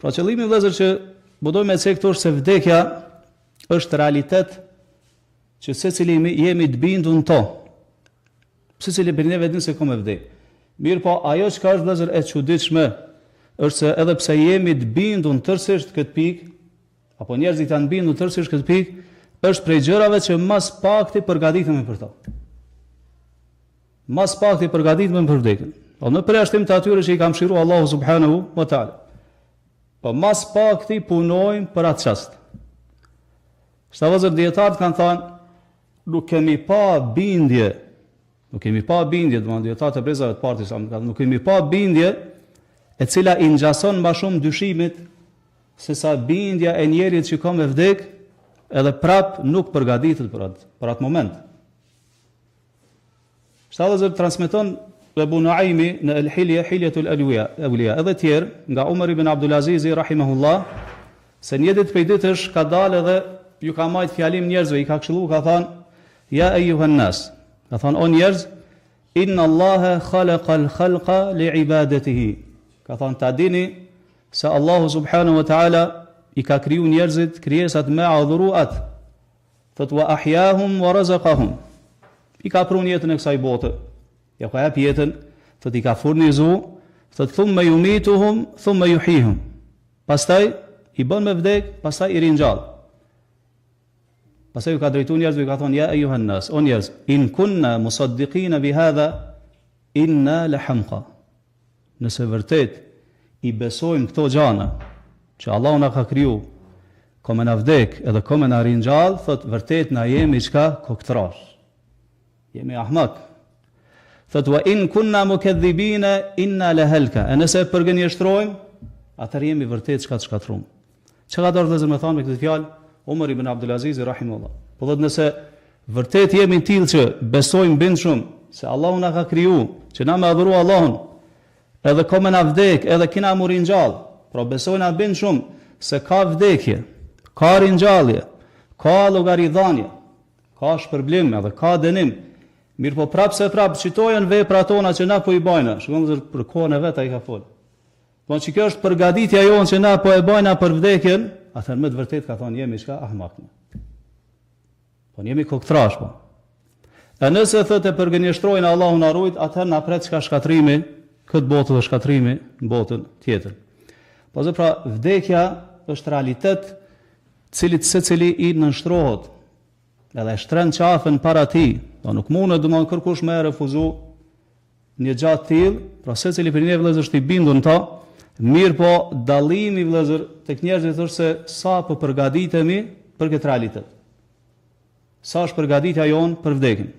Pra qëllimi vëllezër që budoj me sektor se vdekja është realitet që secili jemi të bindur në to. Secili për neve din se ku me vdek. Mirë po, ajo që ka është vëllezër e çuditshme është se edhe pse jemi të bindur tërësisht këtë pikë, apo njerëzit janë bindur tërësisht këtë pikë, është prej gjërave që mas pakti përgatitemi për to. Mas pakti përgatitemi për vdekjen. Po në përjashtim të atyre që i ka mëshiruar Allahu subhanahu wa taala. Po mas pakti punojmë për atë çast. Shtavëzër dietarët kanë thënë, nuk kemi pa bindje, domethënë dietarët e brezave të partisë, nuk kemi pa bindje e cila i ngjason më shumë dyshimit se sa bindja e njerit që ka me vdek, edhe prap nuk përgatitet për atë moment. Shtavëzër transmeton Ebu Nuaimi në El-Hilje, Hiljetul Awliya, edhe tjerë, nga Umar ibn Abdulaziz rahimahullah, se një ditë prej ditësh ka dalë edhe ju ka marrë fjalim njerëzve, i ka këshilluar, ka thënë: "Ya ayyuhan nas", ka thënë: "O njerëz, inna Allaha khalaqa al-khalqa li'ibadatihi", ka thënë: "Ta dini se Allahu subhanahu wa taala i ka kriju njerëzit, krijesat me adhuru atë. Thot wa ahyahum wa razaqahum", i ka prun jetën e kësaj bote, ja ka jap jetën, thot i ka furnizu, thot thumma yumituhum thumma yuhyihim, pastaj i bën me vdek, pastaj i ringjall. Pastaj u ka drejtuar njerëzve, i ka thonë: "Ya ayyuhan nas", o njerëz, in kunna musaddiqina bi hadha inna la hamqa. Nëse vërtet i besojmë këto gjana që Allahu na ka kriju, kome na vdek edhe kome na ringjall, thot vërtet na jemi çka koktrash. Jemi ahmak. Thot wa in kunna mukadhibina inna la halka. E nëse përgënjeshtrojmë, atëherë jemi vërtet çka të shkatrum. Çka do të vëzë me thonë me këtë fjalë Umar ibn Abdulaziz rahimahullah. Po thot nëse vërtet jemi të tillë që besojmë bindshëm se Allahu na ka kriju, që na me adhuru Allahun, edhe kome na vdek, edhe kina mu ringjall, pra besojna bindshëm se ka vdekje, ka ringjallje, ka llogaridhanie, ka shpërblim edhe ka dënim. Mirë po prapë se prapë citojnë veprat tona që na po i bajna. Shikojmë për kohën e vet ai ka fol. Po që kjo është përgatitja jonë që na po e bajna për vdekjen, atëherë më të vërtet ka thonë jemi çka ahmak. Po jemi koktrash po. E nëse thotë përgënjeshtrojnë Allahu na rujt, atëherë na pret çka shkatrimi këtë botë dhe shkatrimi në botën tjetër. Po zë pra vdekja është realitet cilit secili i nënshtrohet edhe shtren qafën para ti, do nuk mundet domon kërkush me refuzu një gjatë tillë, pra secili për ne vëllezër është i bindur në ta. Mirë po dallimi vëllezër tek njerëzit është se sa po përgatitemi për këtë realitet. Sa është përgatitja jonë për vdekjen.